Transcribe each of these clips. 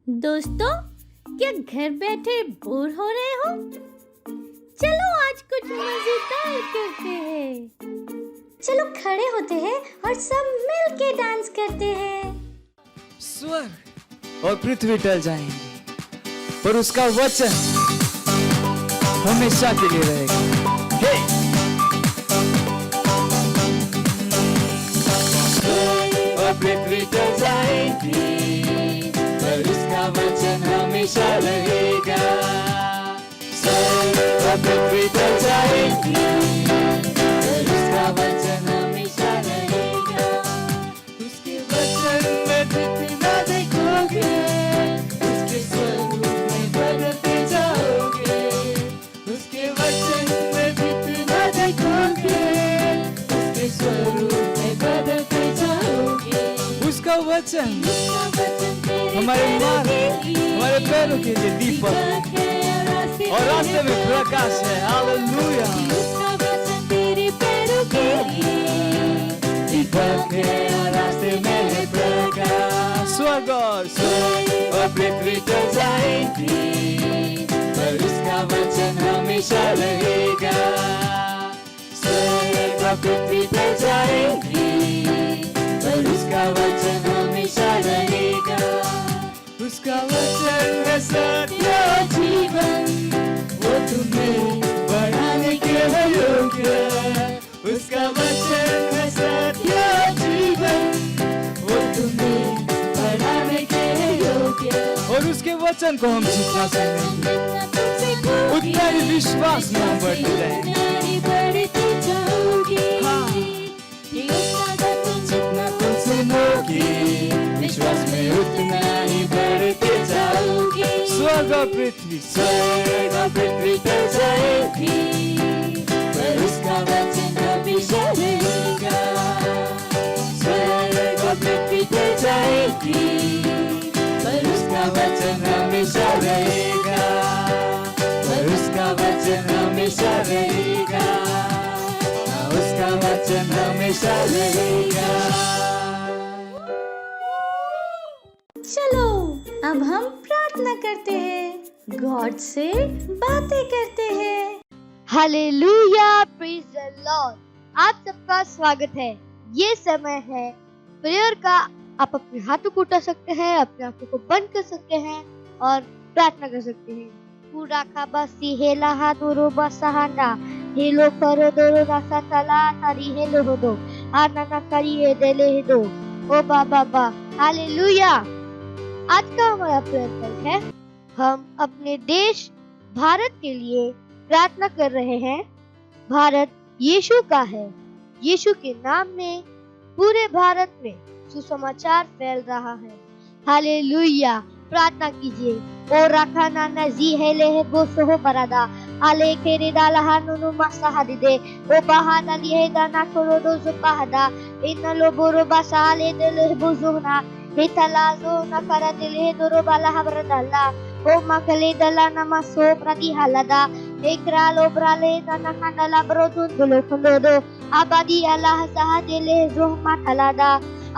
दोस्तों, क्या घर बैठे बोर हो रहे हो? चलो आज कुछ मजेदार करते हैं। चलो खड़े होते हैं और सब मिल के डांस करते हैं। स्वर्ग और पृथ्वी टल जाएंगे, पर उसका वचन हमेशा के लिए रहेगा। हे! स्वर्ग और पृथ्वी टल जाएंगी, पर उसका वचन हमेशा रहेगा। स्वर्ग और पृथ्वी टल जाएंगी, पर उसका वचन हमेशा रहेगा। उसके वचन में जितना देखोगे, उसके स्वरूप में बदलते जाओगे। उसके वचन में जितना देखोगे, उसके स्वरूप में बदलते जाओगे। उसका वचन हमारे मार्ग, हमारे पैरों के लिए दीपक और रास्ते में प्रकाश है। हालेलुया। उसका वचन तेरे पैरों के लिए दीपक है और रास्ते में है प्रकाश। स्वर्ग और पृथ्वी टल जाएंगी, पर उसका वचन हमेशा रहेगा। स्वर्ग और पृथ्वी टल जाएंगी, पर उसका वचन हमेशा रहेगा। उसका वचन है सत्य जीवन, वो तुम्हें बढ़ाने के योग्य। उसका वचन है सत्य जीवन, वो तुम्हें बढ़ाने के योग्य। और उसके वचन को हम जितना सुनेंगे, उतना ही विश्वास में हम बढ़ते जाएंगे। जितना तुम सुनोगे, विश्वास में उतना ही बढ़ते जाओगे। स्वर्ग और पृथ्वी टल जाएगी, पर उसका वचन हमेशा रहेगा। स्वर्ग और पृथ्वी टल जाएगी, पर उसका वचन हमेशा रहेगा। पर उसका वचन हमेशा रहेगा। उसका वचन हमेशा रहेगा। चलो अब हम प्रार्थना करते हैं, गॉड से बातें करते हैं। Hallelujah, praise the Lord. आप सबका स्वागत है। ये समय है प्रेयर का। आप अपने हाथों को उठा सकते हैं, अपने आंखों को बंद कर सकते हैं और प्रार्थना कर सकते हैं। पूरा खाबासी हेला हादुरो बसहाना हेलो करो दोरो रासा तला तारी हेलो हो दो आना करी हे देले हे दो ओ बाबा बा। हालेलुया। आज का हमारा प्रेयर कल है। हम अपने देश भारत के लिए प्रार्थना कर रहे हैं। भारत यीशु का है। यीशु के नाम में पूरे भारत में सुसमाचार फैल रहा है। हालेलुया। प्रार्थना कीजिए। ओ रखा नाना जी हेले हे बोसो बरादा आले केरे दाला हानुनु मसा दे ओ बहादा लिए दाना करो दो जुबादा इन लो बोरो बसाले दले बुजुना हितलाजो न करा दिले दोरो बाला हबरदल्ला ओ मकले दला नमसो प्रति हलदा एकरा लो ब्राले दाना खंडला ब्रोदुन दुलो खुंदो आबादी अल्लाह सहा दिले जो मतलादा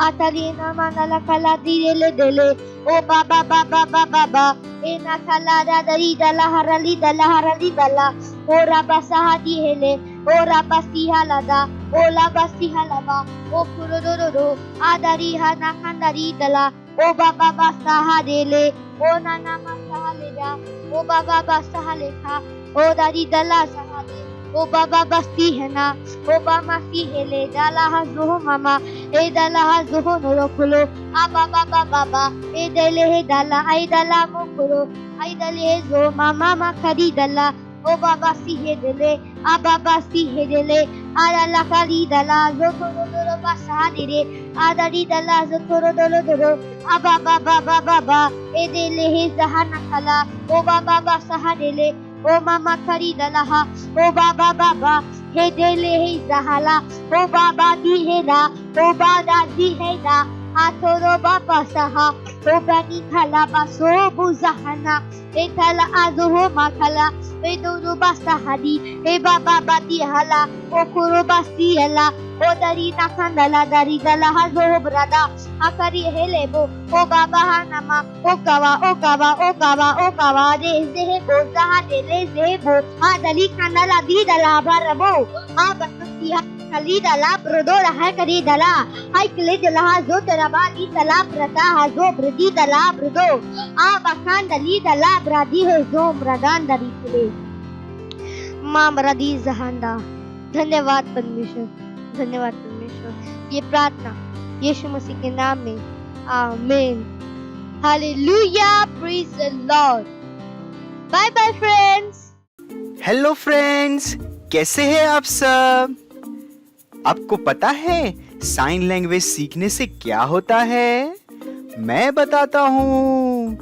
आतरी ना मानला कला दिले देले ओ बाबा बाबा बाबा बाबा एना कला दारी दला हरली दला ओ राबा सहादी हेले ओ राबा सिहालादा ओ लाबा सिहालाबा ओ कुरोदोरो आदारी हाना खंडारी दला ओ बाबा बासा देले ओ नाना मसा लेदा ओ बाबा बासा लेखा ओ दारी दला सहादे ओ बाबा बस्ती है ना ओ बामा सी हेले दला हजो मामा ए दला हजो नरोकुलो आ बाबा बाबा ए देले हे दला आई दला मोकुरो आई दले जो मामा मा खरी दला ओ बाबा सी हे देले आ बाबा सी हे देले आ दला खरी दला जो तोरो दोरो बासा देरे आ दारी दला जो तोरो दोरो आ बाबा बाबा ए देले हे जहाना कला ओ बाबा बासा देले ओ मामा खरी दला ओ बाबा बाबा हे देले हे जहाला ओ बाबा दी हे दा ओ बादा दी हे दा आ तोरो बाबा सहा Obani kala baso buzahana. Etala azoho makala. Edoro basta hadi. Ebaba bati hala. Okuro basti hala. Odari nakandala dari dala hazo brada. Akari helebo. O baba hanama. Okawa okawa okawa okawa. Rezebo zaha rezebo. Adali kandala di dala barabo. Abakti kalida la brodora hakari dala. Hai kalid la zo terabali dala prata hazo bradi dala brodo. Abakan dali dala bradi hazo bradan dari kile. माँ ब्रदी जहांदा। धन्यवाद परमेश्वर, धन्यवाद परमेश्वर। ये प्रार्थना यीशु मसीह के नाम में, आमीन। Hallelujah, praise the Lord. Bye bye friends. Hello friends, कैसे हैं आप सब? आपको पता है साइन लैंग्वेज सीखने से क्या होता है? मैं बताता हूँ।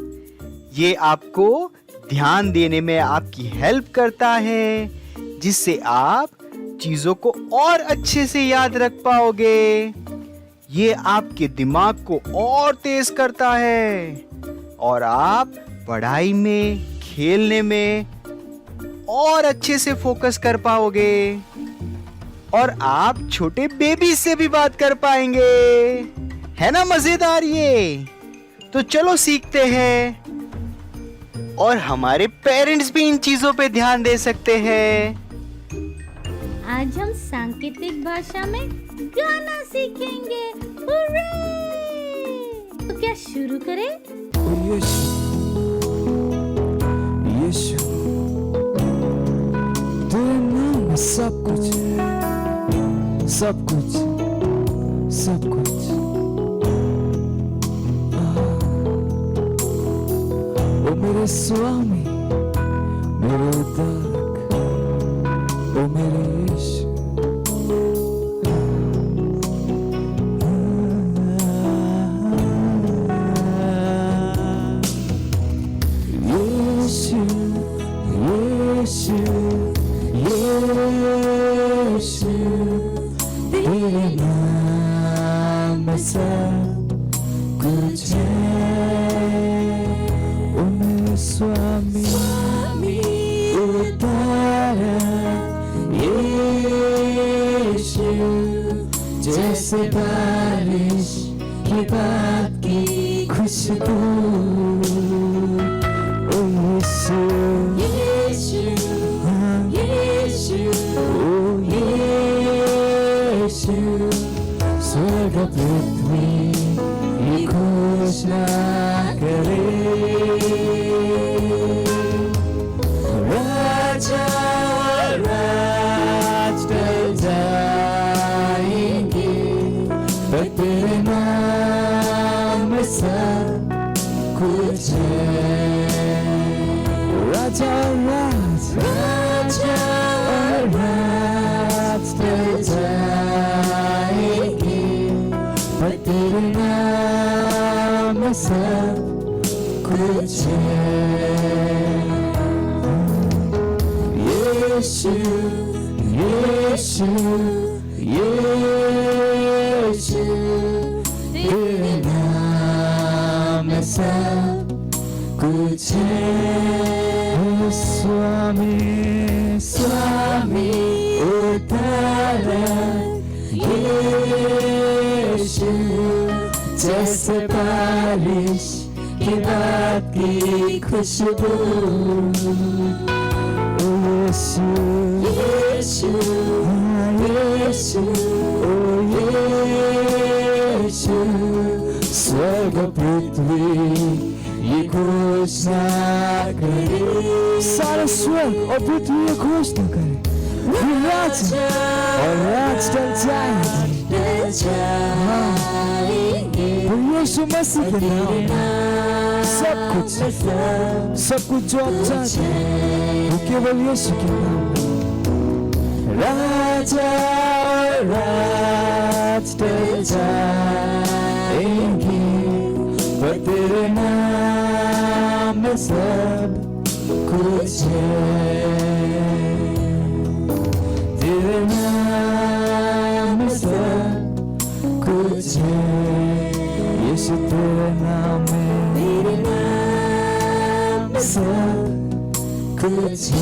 ये आपको ध्यान देने में आपकी हेल्प करता है, जिससे आप चीजों को और अच्छे से याद रख पाओगे। ये आपके दिमाग को और तेज करता है और आप पढ़ाई में, खेलने में और अच्छे से फोकस कर पाओगे और आप छोटे बेबी से भी बात कर पाएंगे। है ना मजेदार ये? तो चलो सीखते हैं और हमारे पेरेंट्स भी इन चीजों पे ध्यान दे सकते हैं। आज हम सांकेतिक भाषा में गाना सीखेंगे। हुर्रे! तो क्या शुरू करें? यीशु यीशु तेरे नाम में सब कुछ है, सब कुछ, सब कुछ। ओ मेरे स्वामी, मेरे उद्धारक, ओ मेरे यीशु। यीशु यीशु यीशु तेरे नाम में सब कुछ है। ओ मेरे स्वामी उद्धारक यीशु, जैसे बारिश की बात की खुशबू। ओ यीशु यीशु यीशु, ओ यीशु, स्वर्ग पृथ्वी ये घोषणा करे। राजा राज टल जाएंगे, पर तेरे नाम में सब कुछ है। राजा राज टल जाएंगे, पर तेरे नाम में सब कुछ है। यीशु यीशु यीशु, तेरे नाम में सब कुछ है। स्वामी स्वामी उद्धारक यीशु, जैसे बारिश की रात की खुशबू। यीशु यीशु यीशु, ओ यीशु, स्वर्ग पृथ्वी ये घोषणा करे। सारा स्वर्ग और पृथ्वी ये घोषणा करे, ये राजा और राज टल जाएंगे। तो यीशु मसीह के नाम सब कुछ जो आप चाहते हैं वो केवल यीशु के नाम। राजा राज टल जाएंगे, पर तेरे नाम में सब कुछ है। तेरे नाम में सब कुछ है। यीशु तेरे नाम में सब कुछ है।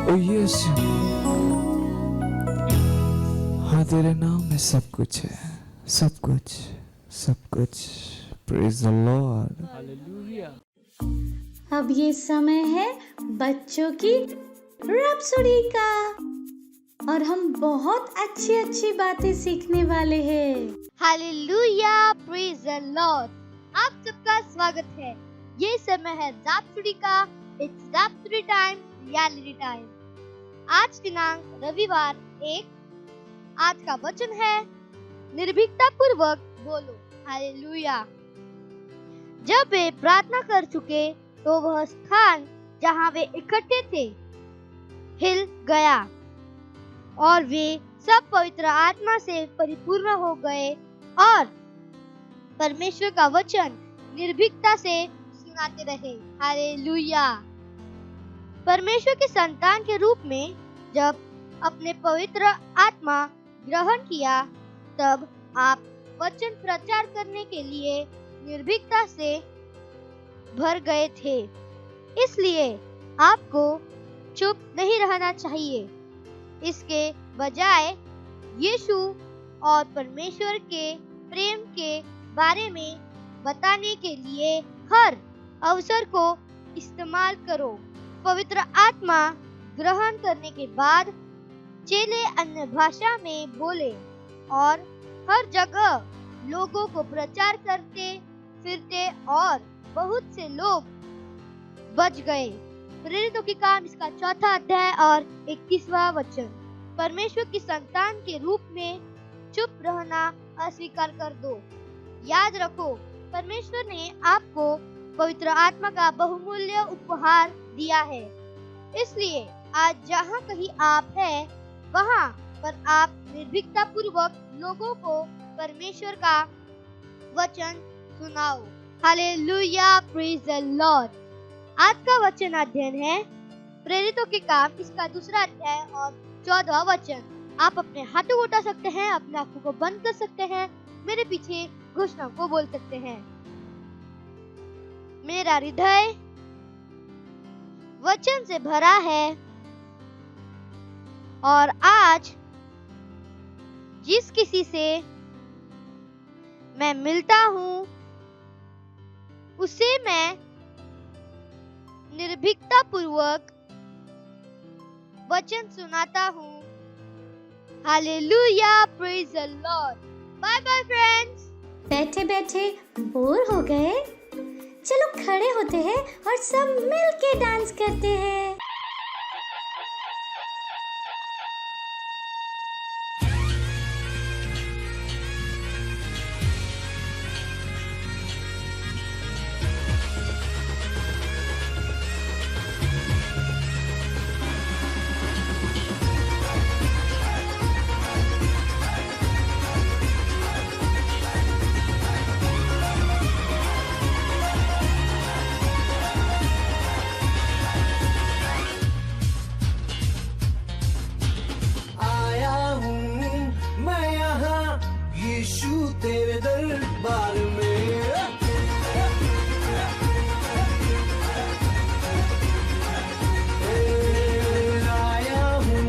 ओ यीशु, हाँ तेरे नाम में सब कुछ है, सब कुछ, सब कुछ। Praise the Lord. हालेलुया। अब ये समय है बच्चों की रैप्सोडी का और हम बहुत अच्छी अच्छी बातें सीखने वाले हैं। Hallelujah, praise the Lord. आप सबका स्वागत है। ये समय है रैप्सोडी का। It's rhapsody time, reality time. आज दिनांक रविवार 1। आज का वचन है निर्भीकता पूर्वक बोलो। हालेलुया। जब वे प्रार्थना कर चुके तो वह स्थान जहां वे इकट्ठे थे हिल गया और वे सब पवित्र आत्मा से परिपूर्ण हो गए और परमेश्वर का वचन निर्भीकता से सुनाते रहे। हालेलुया। परमेश्वर के संतान के रूप में जब अपने पवित्र आत्मा ग्रहण किया तब आप वचन प्रचार करने के लिए निर्भीकता से भर गए थे। इसलिए आपको चुप नहीं रहना चाहिए। इसके बजाय यीशु और परमेश्वर के प्रेम के बारे में बताने के लिए हर अवसर को इस्तेमाल करो। पवित्र आत्मा ग्रहण करने के बाद चेले अन्य भाषा में बोले और हर जगह लोगों को प्रचार करते फिरते और बहुत से लोग बच गए। प्रेरितों के काम इसका 4 अध्याय और 21वां वचन। परमेश्वर की संतान के रूप में चुप रहना अस्वीकार कर दो। याद रखो, परमेश्वर ने आपको पवित्र आत्मा का बहुमूल्य उपहार दिया है। इसलिए आज जहाँ कहीं आप हैं, वहाँ पर आप निर्भीकता पूर्वक लोगों को परमेश्वर का वचन सुनाओ। Hallelujah, praise the Lord. आज का वचन अध्ययन है प्रेरितों के काम इसका 2 अध्याय और 14वां वचन। आप अपने हाथों को उठा सकते हैं, अपने आंखों को बंद कर सकते हैं, मेरे पीछे घोषणा को बोल सकते हैं। मेरा हृदय वचन से भरा है और आज जिस किसी से मैं मिलता हूँ उसे मैं निर्भीकता पूर्वक वचन सुनाता हूँ। Hallelujah, praise the Lord. Bye bye friends. बैठे बैठे बोर हो गए? चलो खड़े होते हैं और सब मिल के डांस करते हैं। तेरे दरबार में आया हूँ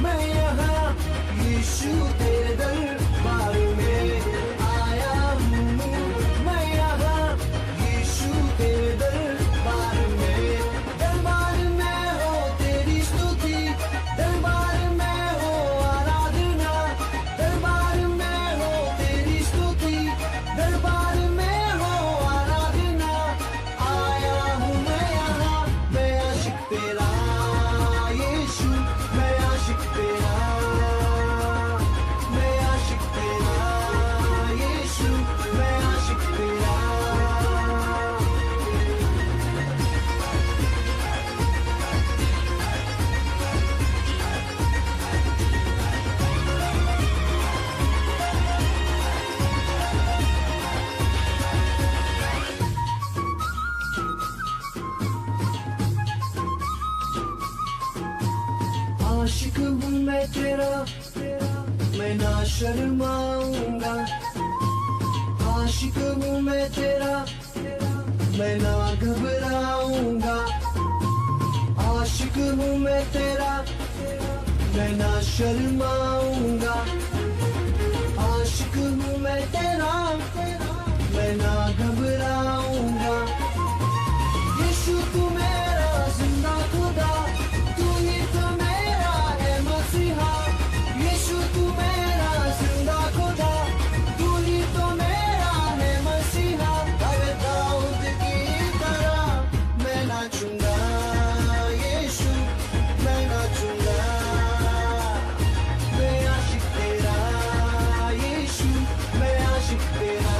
मैं यहाँ, यीशु तेरे दरबार में आया हूँ मैं यहाँ, यीशु तेरे दरबार में। दरबार में हो तेरी स्तुति, दरबार में हो आराधना, दरबार में हो तेरी स्तुति, दरबार में हो आराधना। आया हूँ मैं यहाँ, मैं आशिक तेरा यीशु, मैं आशिक तेरा, मैं आशिक तेरा यीशु, मैं आशिक तेरा। आशिक हूँ मैं तेरा, मैं ना शर्माऊंगा। आशिक हूँ मैं तेरा, मैं ना घबराऊंगा। आशिक हूँ मैं तेरा, मैं ना शर्माऊंगा। आशिक हूँ मैं तेरा, मैं ना घबराऊंगा। यीशु तू मेरा जिंदा खुदा, तू ही तो मेरा है मसीहा। यीशु तू मेरा जिंदा खुदा, तू ही तो मेरा है मसीहा। अरे दाऊद की तरह मैं नाचूंगा, यीशु मैं नाचूंगा। मैं आशिक तेरा, यीशु मैं आशिक तेरा।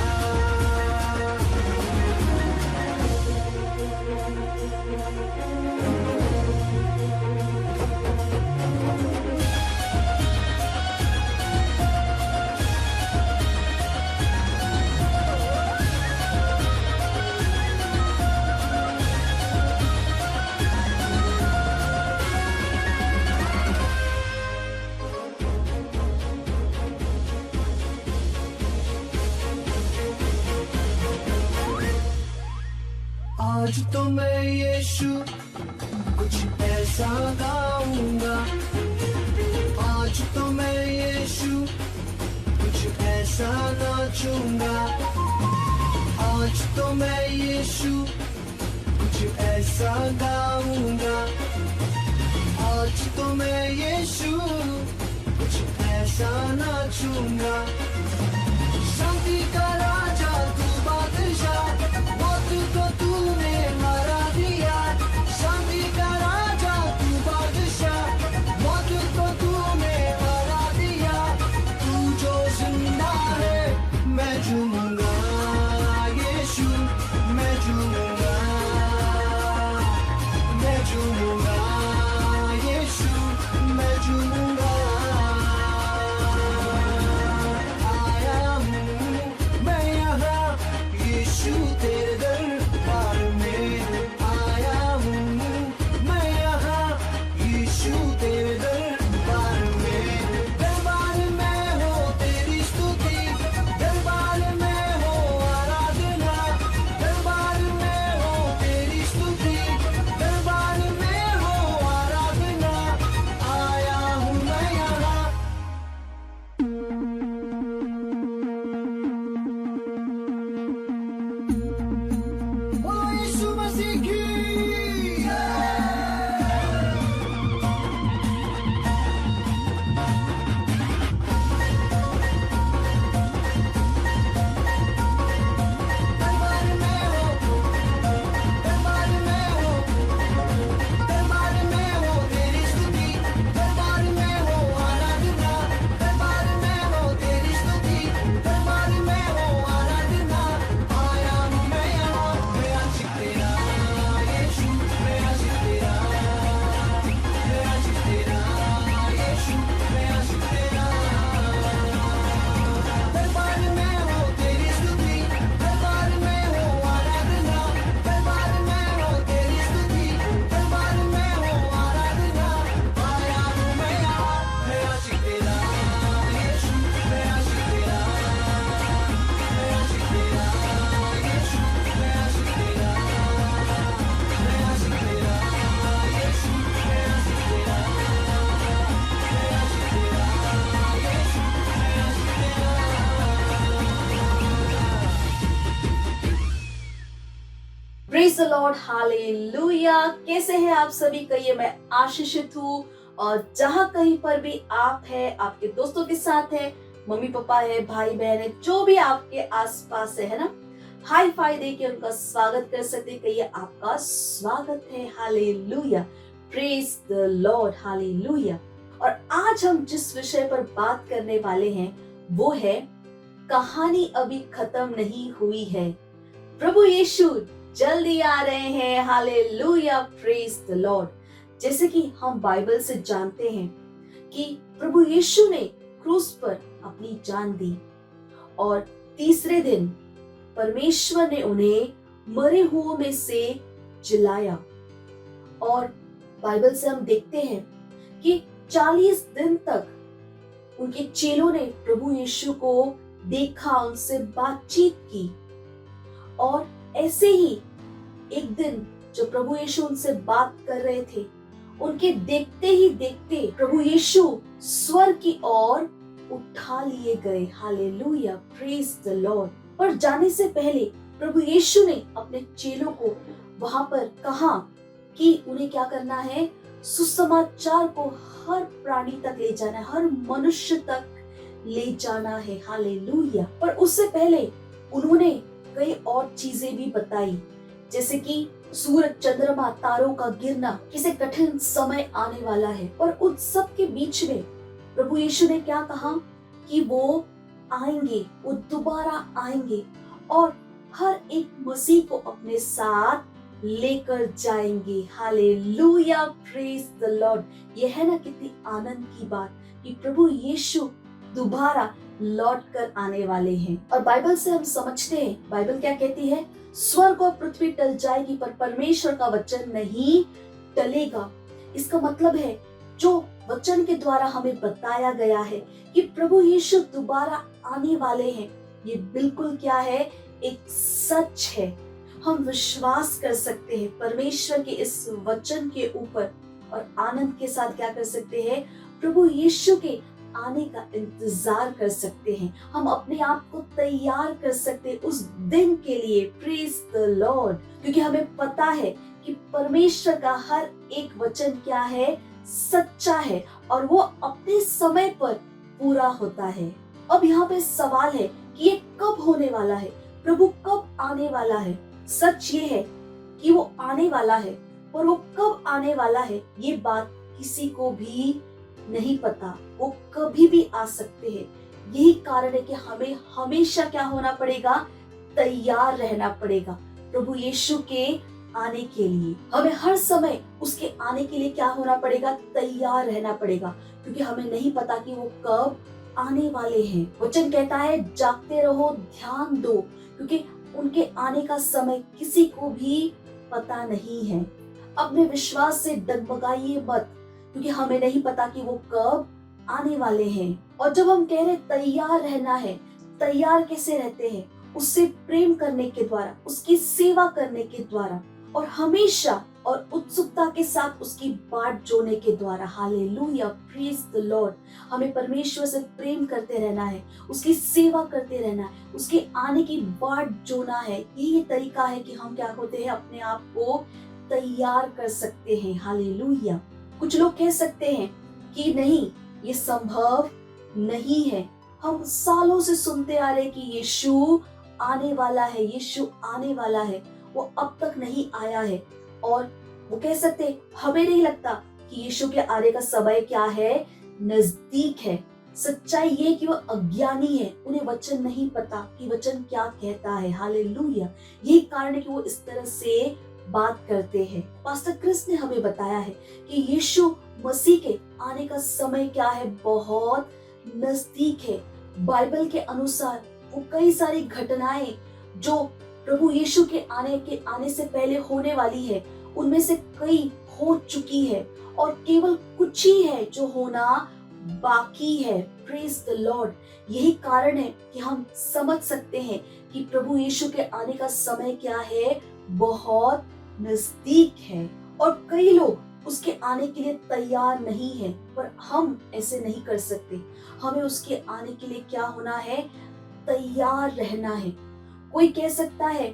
आज तो मैं यीशु कुछ ऐसा गाऊंगा। आज तो मैं यीशु कुछ ऐसा नाचूंगा। आज तो मैं यीशु कुछ ऐसा गाऊंगा। आज तो मैं यीशु कुछ ऐसा नाचूंगा। शांति का राजा तू बादशाह, मौत को तूने हरा दिया। शांति का राजा तू बादशाह, मौत को तूने हरा दिया। तू जो जिंदा है मैं झूमूंगा, यीशु मैं झूमूंगा। मैं झूमूंगा, यीशु मैं झूमूंगा। आया हूँ मैं यहाँ यीशु तेरे दरबार में। आया हूँ मैं यहाँ यीशु तेरे दरबार में। दरबार में हो तेरी स्तुति, दरबार में हो आराधना। दरबार में हो तेरी स्तुति, दरबार में हो आराधना। आया हूँ मैं यहाँ। बोलो यीशु मसीह की। दरबार में हो, दरबार में हो, दरबार में हो तेरी स्तुति, दरबार में हो आराधना। दरबार में हो तेरी स्तुति, दरबार में हो आराधना। आया हूँ मैं यहाँ, मैं आशिक तेरा, यीशु मैं आशिक तेरा। मैं आशिक तेरा, यीशु मैं आशिक तेरा। दरबार में हो तेरी स्तुति, दरबार में हो आराधना। दरबार में हो तेरी स्तुति, दरबार में हो आराधना। आया हूँ मैं यहाँ, मैं आशिक तेरा, यीशु मैं आशिक तेरा। मैं आशिक तेरा, यीशु मैं आशिक तेरा। मैं आशिक तेरा, यीशु मैं आशिक तेरा। मैं आशिक तेरा, यीशु मैं आशिक तेरा। Praise the Lord, hallelujah. कैसे हैं आप सभी? कहिए मैं आशीषित हूँ। और जहाँ कहीं पर भी आप हैं, आपके दोस्तों के साथ हैं, मम्मी पापा है, भाई बहन है, जो भी आपके आसपास है ना, हाई फाई दे के उनका स्वागत कर सकते हैं। कहिए आपका स्वागत है, hallelujah. Praise the Lord, hallelujah. और आज हम जिस विषय पर बात करने वाले हैं वो है कहानी अभी खत्म नहीं हुई है। प्रभु यीशु जल्दी आ रहे हैं, हालेलुया, प्रेज द लॉर्ड। जैसे कि हम बाइबल से जानते हैं कि प्रभु यीशु ने क्रूस पर अपनी जान दी और तीसरे दिन परमेश्वर ने उन्हें मरे हुओं में से जिलाया। और बाइबल से हम देखते हैं कि 40 दिन तक उनके चेलों ने प्रभु यीशु को देखा, उनसे बातचीत की। और ऐसे ही एक दिन जब प्रभु यीशु उनसे बात कर रहे थे, उनके देखते ही देखते प्रभु यीशु स्वर्ग की ओर उठा लिए गए। Hallelujah, praise the Lord. पर जाने से पहले प्रभु यीशु ने अपने चेलों को वहां पर कहा कि उन्हें क्या करना है, सुसमाचार को हर प्राणी तक ले जाना है, हर मनुष्य तक ले जाना है। हालेलुया। पर उससे पहले उन्होंने कई और चीजें भी बताई, जैसे कि सूरज, चंद्रमा, तारों का गिरना, किसी कठिन समय आने वाला है। पर उन सब के बीच में प्रभु यीशु ने क्या कहा कि वो आएंगे, वो दोबारा आएंगे और हर एक मसीह को अपने साथ लेकर जाएंगे। Hallelujah, praise the Lord. यह है ना कितनी आनंद की बात कि प्रभु यीशु दोबारा लौट कर आने वाले हैं। और बाइबल से हम समझते हैं, बाइबल क्या कहती है, स्वर्ग और पृथ्वी टल जाएगी पर परमेश्वर का वचन नहीं टलेगा। इसका मतलब है जो वचन के द्वारा हमें बताया गया है कि प्रभु यीशु दोबारा आने वाले हैं, ये बिल्कुल क्या है, एक सच है। हम विश्वास कर सकते हैं परमेश्वर के इस वचन के ऊपर और आनंद के साथ क्या कर सकते हैं, प्रभु यीशु के आने का इंतजार कर सकते हैं। हम अपने आप को तैयार कर सकते हैं उस दिन के लिए। Praise the Lord. क्योंकि हमें पता है कि परमेश्वर का हर एक वचन क्या है, सच्चा है और वो अपने समय पर पूरा होता है। अब यहाँ पे सवाल है कि ये कब होने वाला है, प्रभु कब आने वाला है। सच ये है कि वो आने वाला है, पर वो कब आने वाला है ये बात किसी को भी नहीं पता। वो कभी भी आ सकते हैं। यही कारण है कि हमें हमेशा क्या होना पड़ेगा, तैयार रहना पड़ेगा प्रभु यीशु के आने के लिए। हमें हर समय उसके आने के लिए क्या होना पड़ेगा, तैयार रहना पड़ेगा, क्योंकि हमें नहीं पता कि वो कब आने वाले हैं। वचन कहता है जागते रहो, ध्यान दो, क्योंकि उनके आने का समय किसी को भी पता नहीं है। अपने विश्वास से डगमगाइए मत, क्योंकि हमें नहीं पता कि वो कब आने वाले हैं। और जब हम कह रहे तैयार रहना है, तैयार कैसे रहते हैं, उससे प्रेम करने के द्वारा, उसकी सेवा करने के द्वारा और हमेशा और उत्सुकता के साथ उसकी बाट जोड़ने के द्वारा। Hallelujah, praise the Lord. हमें परमेश्वर से प्रेम करते रहना है, उसकी सेवा करते रहना है, उसके आने की बाट जोड़ना है। यही तरीका है कि हम क्या होते हैं, अपने आप को तैयार कर सकते हैं। हालेलुया। कुछ लोग कह सकते हैं कि नहीं, ये संभव नहीं है। हम सालों से सुनते आ रहे कि यीशु आने वाला है, यीशु आने वाला है, वो अब तक नहीं आया है। और वो कह सकते हैं हमें नहीं लगता कि यीशु के आने का समय क्या है, नजदीक है। सच्चाई ये कि वो अज्ञानी है, उन्हें वचन नहीं पता कि वचन क्या कहता है। हालेलुया। यही कारण है कि वो इस तरह से बात करते हैं। पास्टर क्रिस ने हमें बताया है कि यीशु मसीह के आने का समय क्या है, बहुत नजदीक है। बाइबल के अनुसार वो कई सारी घटनाएं जो प्रभु यीशु के आने से पहले होने वाली है, उनमें से कई हो चुकी है और केवल कुछ ही है जो होना बाकी है। Praise the Lord. यही कारण है कि हम समझ सकते हैं कि प्रभु यीशु के आने का समय क्या है, बहुत नजदीक है। और कई लोग उसके आने के लिए तैयार नहीं है, पर हम ऐसे नहीं कर सकते। हमें उसके आने के लिए क्या होना है, तैयार रहना है। कोई कह सकता है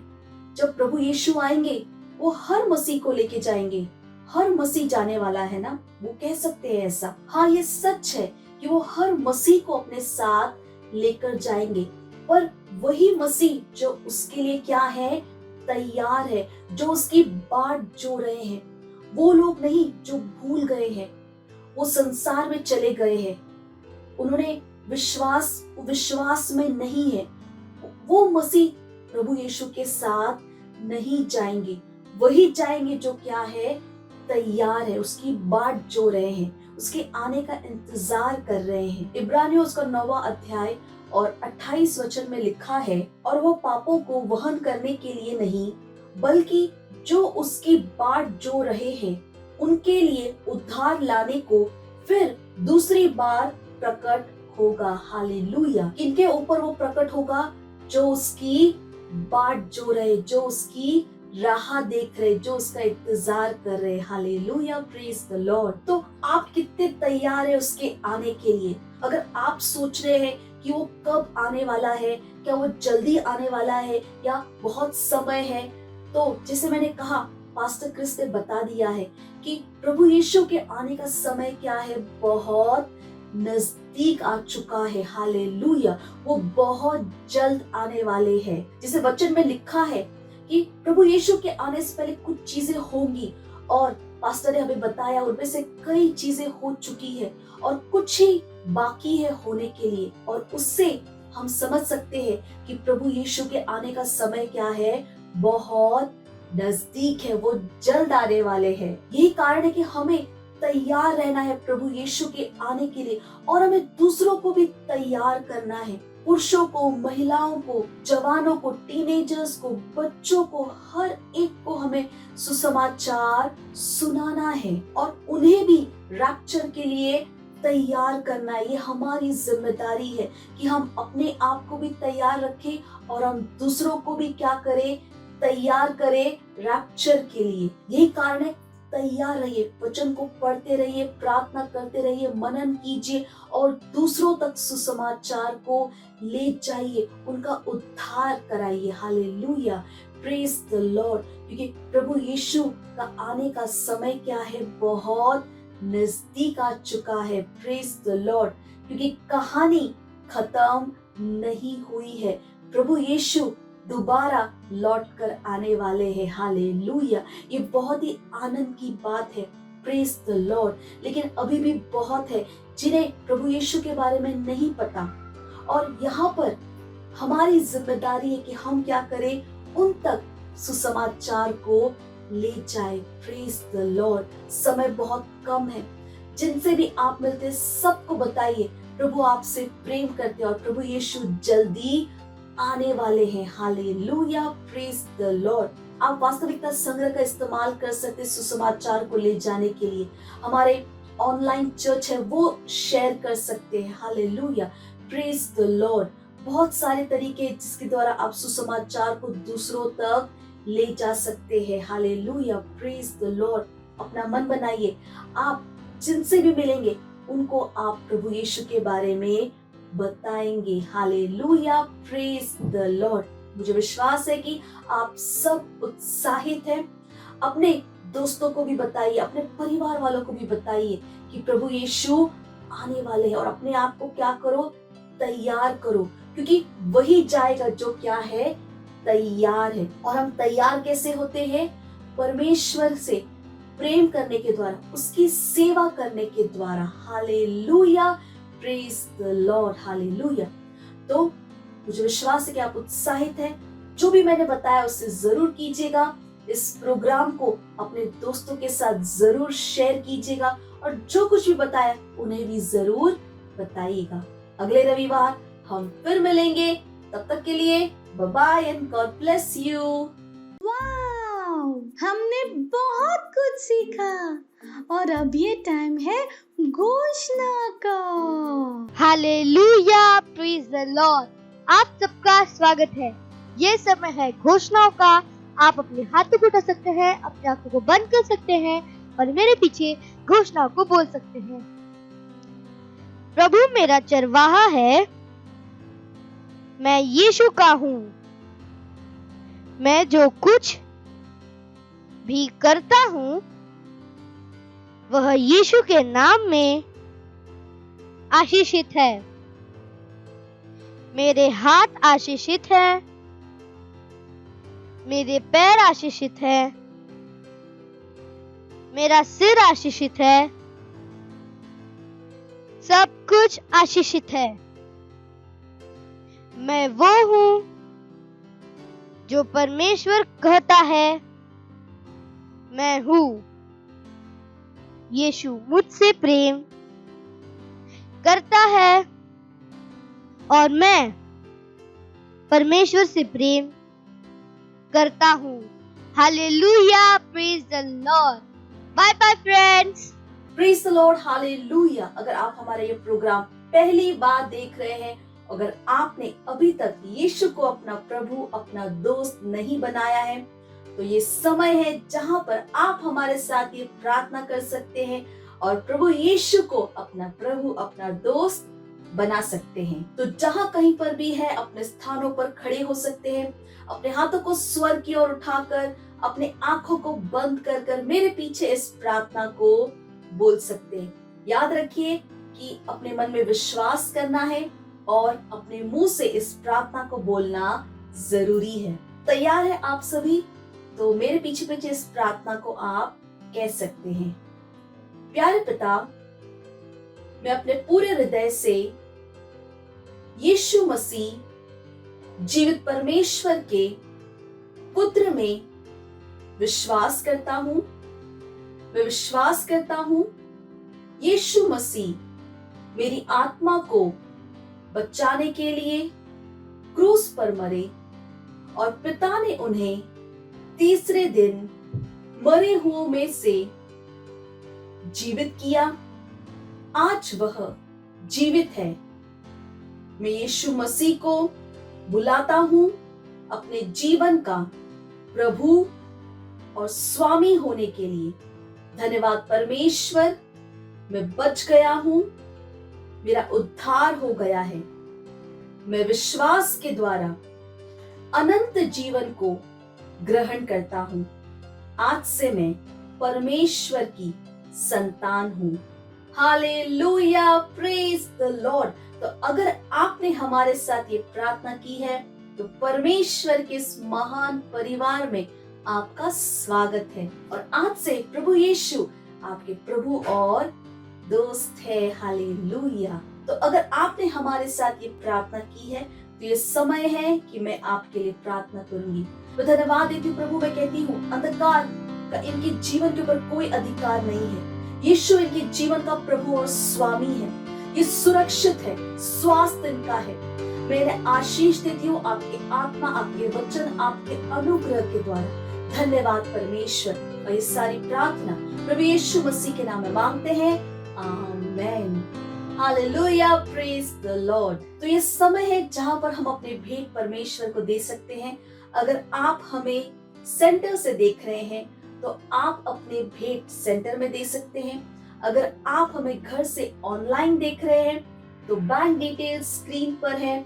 जब प्रभु यीशु आएंगे वो हर मसीह को लेके जाएंगे, हर मसीह जाने वाला है ना, वो कह सकते हैं ऐसा। हाँ, ये सच है कि वो हर मसीह को अपने साथ लेकर जाएंगे, पर वही मसीह जो उसके लिए क्या है, तैयार है, जो उसकी बाट जो रहे हैं, वो लोग नहीं जो भूल गए हैं, वो संसार में चले गए हैं, उन्होंने विश्वास में नहीं है, वो मसीह प्रभु यीशु के साथ नहीं जाएंगे। वही जाएंगे जो क्या है, तैयार है, उसकी बाट जो रहे हैं, उसके आने का इंतजार कर रहे हैं। इब्रानियों उसका 9वां अध्याय और 28 वचन में लिखा है, और वो पापों को वहन करने के लिए नहीं, बल्कि जो उसकी बाट जो रहे हैं उनके लिए उद्धार लाने को फिर दूसरी बार प्रकट होगा, हालेलुया। इनके ऊपर वो प्रकट होगा जो उसकी बाट जो रहे, जो उसकी राह देख रहे, जो उसका इंतजार कर रहे, हालेलुया, प्रेज द लॉर्ड। तो आप कितने तैयार है उसके आने के लिए? अगर आप सोच रहे हैं कि वो कब आने वाला है, क्या वो जल्दी आने वाला है या बहुत समय है, तो जैसे मैंने कहा, पास्टर क्रिस ने बता दिया है कि प्रभु यीशु के आने का समय क्या है, बहुत नजदीक आ चुका है, हालेलुया। वो बहुत जल्द आने वाले हैं। जैसे वचन में लिखा है कि प्रभु यीशु के आने से पहले कुछ चीजें होंगी, और पास्टर ने हमें बताया उनमें से कई चीजें हो चुकी है और कुछ ही बाकी है होने के लिए। और उससे हम समझ सकते हैं कि प्रभु यीशु के आने का समय क्या है, बहुत नजदीक है, वो जल्द आने वाले हैं। यही कारण है कि हमें तैयार रहना है प्रभु यीशु के आने के लिए, और हमें दूसरों को भी तैयार करना है। पुरुषों को, महिलाओं को, जवानों को, टीनेजर्स को, बच्चों को, हर एक को हमें सुसमाचार सुनाना है और उन्हें भी रैप्चर के लिए तैयार करना है। ये हमारी जिम्मेदारी है कि हम अपने आप को भी तैयार रखें और हम दूसरों को भी क्या करें, तैयार करें रैप्चर के लिए। यही कारण है, तैयार रहिए, वचन को पढ़ते रहिए, प्रार्थना करते रहिए, मनन कीजिए और दूसरों तक सुसमाचार को ले जाइए, उनका उद्धार कराइए, हालेलुया, प्रेज द लॉर्ड। क्योंकि प्रभु यीशु का आने का समय क्या है, बहुत नजदीक आ चुका है, प्रेज द लॉर्ड। क्योंकि कहानी खत्म नहीं हुई है, प्रभु यीशु दोबारा लौट कर आने वाले हैं, हालेलुया। ये बहुत ही आनंद की बात है, प्रेज द लॉर्ड। लेकिन अभी भी बहुत है जिन्हें प्रभु यीशु के बारे में नहीं पता, और यहाँ पर हमारी जिम्मेदारी है कि हम क्या करें, उन तक सुसमाचार को ले जाए, प्रेज द लॉर्ड। समय बहुत कम है, जिनसे भी आप मिलते सबको बताइए प्रभु आपसे प्रेम करते और प्रभु यीशु जल्दी आने वाले हैं, हालेलुया, प्रेज द लॉर्ड। आप वास्तविकता संग्रह का इस्तेमाल कर सकते सुसमाचार को ले जाने के लिए। हमारे ऑनलाइन चर्च है वो शेयर कर सकते हैं, हालेलुया, प्रेज द लॉर्ड। बहुत सारे तरीके जिसके द्वारा आप सुसमाचार को दूसरों तक ले जा सकते हैं, हालेलुया, प्रेज द लॉर्ड। अपना मन बनाइए, आप जिनसे भी मिलेंगे उनको आप प्रभु यीशु के बारे में बताएंगे, हालेलुया, प्रेज द लॉर्ड। मुझे विश्वास है कि आप सब उत्साहित हैं। अपने दोस्तों को भी बताइए, अपने परिवार वालों को भी बताइए कि प्रभु यीशु आने वाले हैं, और अपने आप को क्या करो, तैयार करो, क्योंकि वही जाएगा जो क्या है, तैयार है। और हम तैयार कैसे होते हैं, परमेश्वर से प्रेम करने के द्वारा, उसकी सेवा करने के द्वारा, hallelujah, praise the Lord, hallelujah. तो मुझे विश्वास है कि आप उत्साहित हैं। जो भी मैंने बताया उसे जरूर कीजिएगा, इस प्रोग्राम को अपने दोस्तों के साथ जरूर शेयर कीजिएगा, और जो कुछ भी बताया उन्हें भी जरूर बताइएगा। अगले रविवार हम फिर मिलेंगे, तब तक के लिए bye bye and God bless you. Wow, हमने बहुत कुछ सीखा और अब ये टाइम है घोषणा का। Hallelujah, praise the Lord. आप सबका स्वागत है। ये समय है घोषणाओं का। आप अपने हाथों को उठा सकते हैं, अपने आंखों को बंद कर सकते हैं और मेरे पीछे घोषणाओं को बोल सकते हैं। प्रभु मेरा चरवाहा है, मैं यीशु का हूँ। मैं जो कुछ भी करता हूँ वह यीशु के नाम में आशीषित है। मेरे हाथ आशीषित है, मेरे पैर आशीषित है, मेरा सिर आशीषित है, सब कुछ आशीषित है। मैं वो हूँ जो परमेश्वर कहता है मैं हूँ। यीशु मुझसे प्रेम करता है और मैं परमेश्वर से प्रेम करता हूँ। Hallelujah, praise the Lord. Bye bye friends. Praise the Lord, hallelujah. अगर आप हमारा ये प्रोग्राम पहली बार देख रहे हैं, अगर आपने अभी तक यीशु को अपना प्रभु, अपना दोस्त नहीं बनाया है, तो ये समय है जहां पर आप हमारे साथ ये प्रार्थना कर सकते हैं और प्रभु यीशु को अपना प्रभु, अपना दोस्त बना सकते हैं। तो जहां कहीं पर भी है, अपने स्थानों पर खड़े हो सकते हैं, अपने हाथों को स्वर की ओर उठाकर, अपने आंखों को बंद कर कर मेरे पीछे इस प्रार्थना को बोल सकते हैं। याद रखिए कि अपने मन में विश्वास करना है और अपने मुंह से इस प्रार्थना को बोलना जरूरी है। तैयार है आप सभी? तो मेरे पीछे पीछे इस प्रार्थना को आप कह सकते हैं। प्यारे पिता, मैं अपने पूरे हृदय से यीशु मसीह जीवित परमेश्वर के पुत्र में विश्वास करता हूं। मैं विश्वास करता हूं यीशु मसीह मेरी आत्मा को बचाने के लिए क्रूस पर मरे और पिता ने उन्हें तीसरे दिन मरे हुओं में से जीवित किया। आज वह जीवित है। मैं यीशु मसीह को बुलाता हूं अपने जीवन का प्रभु और स्वामी होने के लिए। धन्यवाद परमेश्वर, मैं बच गया हूं, मेरा उद्धार हो गया है। मैं विश्वास के द्वारा अनंत जीवन को ग्रहण करता हूं। आज से मैं परमेश्वर की संतान हूं। Hallelujah, praise the Lord. तो अगर आपने हमारे साथ ये प्रार्थना की है, तो परमेश्वर के इस महान परिवार में आपका स्वागत है। और आज से प्रभु यीशु आपके प्रभु और दोस्त है। हालेलुया। तो अगर आपने हमारे साथ ये प्रार्थना की है, तो ये समय है कि मैं आपके लिए प्रार्थना करूंगी। मैं धन्यवाद देती हूँ प्रभु। मैं कहती हूँ अंधकार का इनके जीवन के ऊपर कोई अधिकार नहीं है। यीशु इनके जीवन का प्रभु और स्वामी है। ये सुरक्षित है, स्वास्थ्य इनका है। मैं इन्हें आशीष देती हूँ आपकी आत्मा, आपके वचन, आपके अनुग्रह के द्वारा। धन्यवाद परमेश्वर। और ये सारी प्रार्थना प्रभु यीशु मसीह के नाम में मांगते हैं, आमीन। Hallelujah, praise the Lord. तो ये समय है जहां पर हम अपने भेंट परमेश्वर को दे सकते हैं। अगर आप हमें सेंटर से देख रहे हैं, तो आप अपने भेंट सेंटर में दे सकते हैं। अगर आप हमें घर से ऑनलाइन देख रहे हैं, तो बैंक डिटेल स्क्रीन पर है।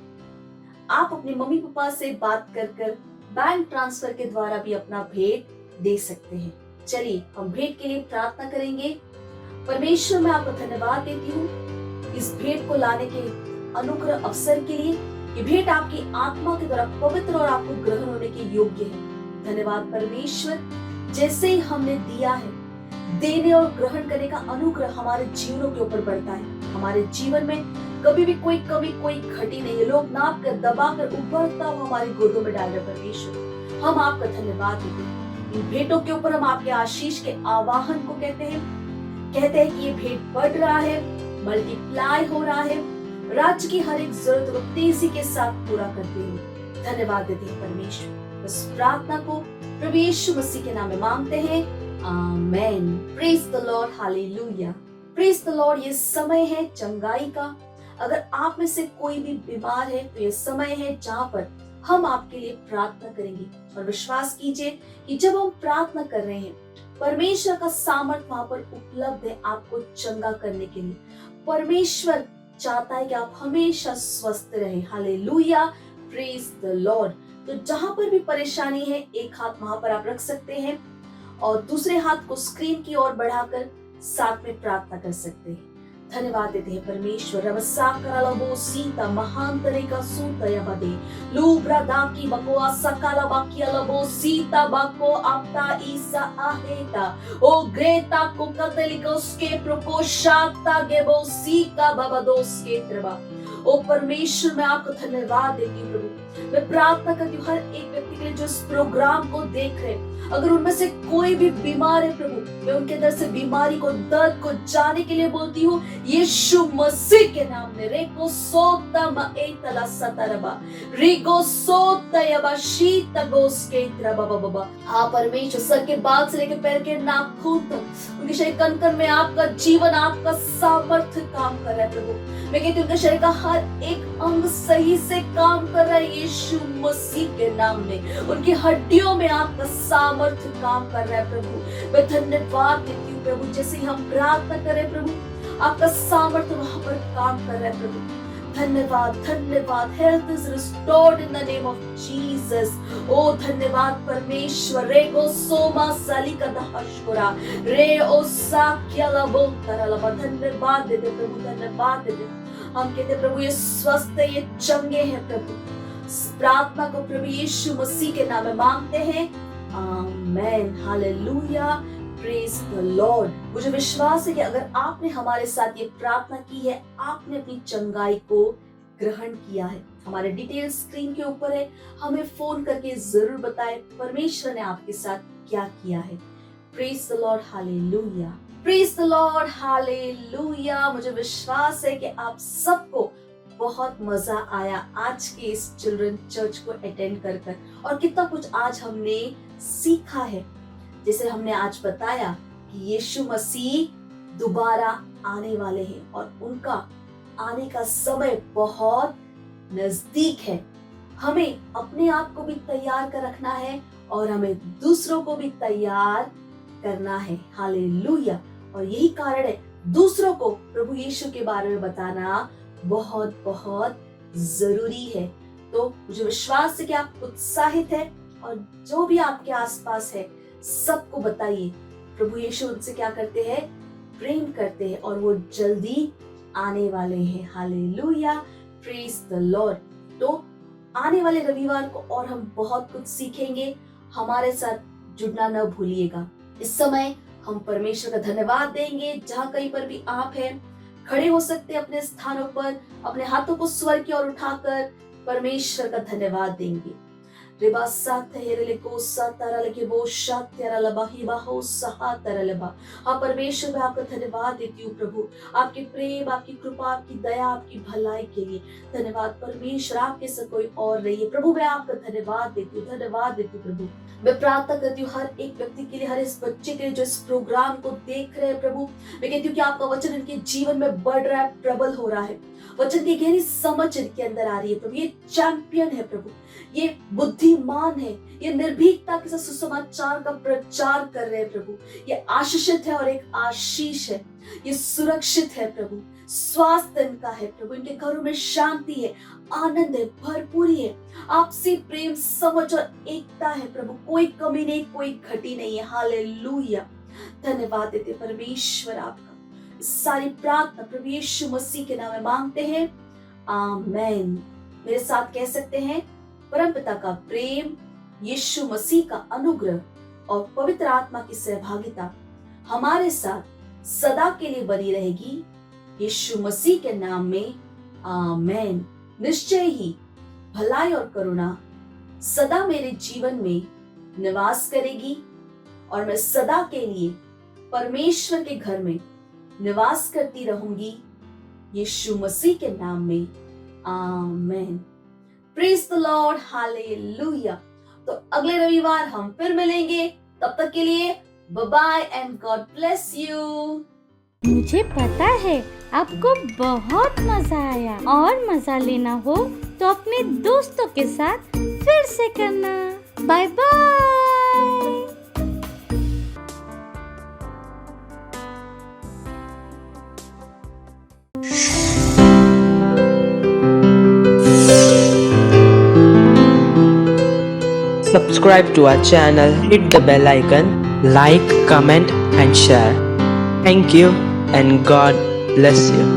आप अपने मम्मी पापा से बात कर बैंक ट्रांसफर के द्वारा भी अपना भेंट दे सकते हैं। चलिए हम भेंट के लिए प्रार्थना करेंगे। परमेश्वर, मैं आपको धन्यवाद देती हूँ इस भेंट को लाने के अनुग्रह अवसर के लिए। ये भेंट आपकी आत्मा के द्वारा पवित्र और आपको ग्रहण होने के योग्य है। धन्यवाद परमेश्वर, जैसे ही हमने दिया है, देने और ग्रहण करने का अनुग्रह हमारे जीवनों के ऊपर बढ़ता है। हमारे जीवन में कभी भी कोई कमी, कोई घटी नहीं है। लोग नाप कर, दबा कर उभरता हुआ हमारी गोदों में डाल रहे परमेश्वर। हम आपका धन्यवाद देते हैं। इन भेंटों के ऊपर हम आपके आशीष के आवाहन को कहते हैं कि ये भेंट बढ़ रहा है, मल्टीप्लाई हो रहा है, राज्य की हर एक जरूरत को तेजी के साथ पूरा करते हैं। धन्यवाद देते हैं परमेश्वर। इस प्रार्थना को प्रभु यीशु मसीह के नाम में मांगते हैं, आमीन। Praise the Lord, hallelujah. Praise the Lord. ये समय है चंगाई का। अगर आप में से कोई भी बीमार है, तो ये समय है जहां पर हम आपके लिए प्रार्थना करेंगे। और विश्वास कीजिए कि जब हम प्रार्थना कर रहे हैं, परमेश्वर का सामर्थ वहां पर उपलब्ध है आपको चंगा करने के लिए। परमेश्वर चाहता है कि आप हमेशा स्वस्थ रहे। Hallelujah, praise the Lord. तो जहां पर भी परेशानी है, एक हाथ वहां पर आप रख सकते हैं और दूसरे हाथ को स्क्रीन की ओर बढ़ाकर साथ में प्रार्थना कर सकते हैं। धन्यवाद देते हैं परमेश्वर। रवसाकरालबो सीता महांतरे का सूतया बदे लूब्रा दाकी बकोआ सकाला बाकियालबो सीता बाको आपता ईसा आहेता ओ ग्रेता को कतलिकोस के प्रकोशाता गेबो सीका बाबादोस के त्रबा। ओ परमेश्वर, मैं आपको धन्यवाद देती हूँ प्रभु। मैं प्रार्थना करती हूँ हर एक व्यक्ति के लिए जो इस प्रोग्राम को देख रहे हैं। अगर उनमें से कोई भी बीमार है प्रभु, मैं उनके अंदर से बीमारी को, दर्द को जाने के लिए बोलती हूँ यीशु मसीह के नाम में। रेको सोता माएतला सतरबा रिगो सोता यबा शीता गोस के त्रबा बाबा। हाँ परमेश्वर, सर के बाल से लेकर पैर के नाखून तक, उनके शरीर कण कण में आपका जीवन, आपका सामर्थ्य काम कर रहा है प्रभु। मैं कहती हूँ उनके शरीर का हर एक अंग सही से काम कर रहा है यीशु मसीह के नाम में। उनकी हड्डियों में आपका सामर्थ्य काम कर रहा है प्रभु। मैं धन्यवाद देती हूँ प्रभु, जैसे ही हम प्रार्थना करें प्रभु आपका सामर्थ्य वहां पर काम कर रहा है प्रभु। धन्यवाद धन्यवाद। Health is restored in the name of Jesus. ओ धन्यवाद परमेश्वर। रे गो सोमा साली का दहशुरा रे ओ साक्याला बोलतरला। धन्यवाद देते प्रभु, धन्यवाद देते। हम कहते प्रभु ये स्वस्थ है, ये चंगे हैं प्रभु। प्रार्थना को प्रभु यीशु मसीह के नाम में मांगते हैं, आमेन, हालेलुया, प्रेज द लॉर्ड। मुझे विश्वास है कि अगर आपने हमारे साथ ये प्रार्थना की है, आपने अपनी चंगाई को ग्रहण किया है। हमारे डिटेल स्क्रीन के ऊपर है, हमें फोन करके जरूर बताएं परमेश्वर ने आपके साथ क्या किया है। Praise the Lord, hallelujah, praise the Lord, hallelujah. मुझे विश्वास है कि आप सबको बहुत मजा आया आज के इस चिल्ड्रन चर्च को अटेंड कर और कितना कुछ आज हमने सीखा है। जैसे हमने आज बताया कि यीशु मसीह दोबारा आने वाले हैं और उनका आने का समय बहुत नजदीक है। हमें अपने आप को भी तैयार कर रखना है और हमें दूसरों को भी तैयार करना है, हालेलुया। और यही कारण है दूसरों को प्रभु यीशु के बारे में बताना बहुत बहुत जरूरी है। तो मुझे विश्वास है कि आप उत्साहित हैं और जो भी आपके आसपास है सबको बताइए प्रभु यीशु उनसे क्या करते हैं, प्रेम करते हैं और वो जल्दी आने वाले हैं, हालेलुया, प्रेज द लॉर्ड। तो आने वाले रविवार को और हम बहुत कुछ सीखेंगे, हमारे साथ जुड़ना न भूलिएगा। इस समय हम परमेश्वर का धन्यवाद देंगे। जहाँ कहीं पर भी आप हैं खड़े हो सकते हैं अपने स्थानों पर, अपने हाथों को स्वर की ओर उठाकर परमेश्वर का धन्यवाद देंगे। रिबा सातहेरले को सातारले के वो शात्यारला बाहिबा हो सहातरलबा। हाँ परमेश्वर मैं आपका धन्यवाद देती हूँ प्रभु, आपके प्रेम, आपकी कृपा, आपकी दया, आपकी भलाई के लिए धन्यवाद परमेश्वर। आपके से कोई और नहीं है प्रभु, मैं आपका धन्यवाद देती हूँ, धन्यवाद देती हूँ प्रभु। मैं प्रार्थना करती हूँ हर एक व्यक्ति के लिए, हर इस बच्चे के लिए जो इस प्रोग्राम को देख रहे हैं प्रभु। मैं कहती हूँ कि आपका वचन इनके जीवन में बढ़ रहा है, प्रबल हो रहा है, वचन की गहरी समझ इनके अंदर आ रही है प्रभु। ये चैंपियन है प्रभु, ये बुद्धिमान है, ये निर्भीकता के साथ सुसमाचार का प्रचार कर रहे हैं प्रभु। ये आशीषित है और एक आशीष है, ये सुरक्षित है प्रभु, स्वास्थ्य इनका है प्रभु, इनके घरों में शांति है, आनंद है, भरपूरी है, आपसी प्रेम, समझ और एकता है प्रभु, कोई कमी नहीं, कोई घटी नहीं है, हालेलुया। धन्यवाद देते परमेश्वर आपका। सारी प्रार्थना प्रभु यीशु मसीह के नाम में मांगते हैं, आमेन। मेरे साथ कह सकते हैं, परमपिता का प्रेम, यीशु मसीह का अनुग्रह और पवित्र आत्मा की सहभागिता हमारे साथ सदा के लिए बनी रहेगी, यीशु मसीह के नाम में, आमेन। निश्चय ही भलाई और करुणा सदा मेरे जीवन में निवास करेगी और मैं सदा के लिए परमेश्वर के घर में निवास करती रहूंगी, यीशु मसीह के नाम में, amen. Praise the Lord, hallelujah. तो अगले रविवार हम फिर मिलेंगे, तब तक के लिए bye bye and God bless you. मुझे पता है आपको बहुत मजा आया और मजा लेना हो तो अपने दोस्तों के साथ फिर से करना। Bye bye. Subscribe to our channel, hit the bell icon, like, comment and share. Thank you and God bless you.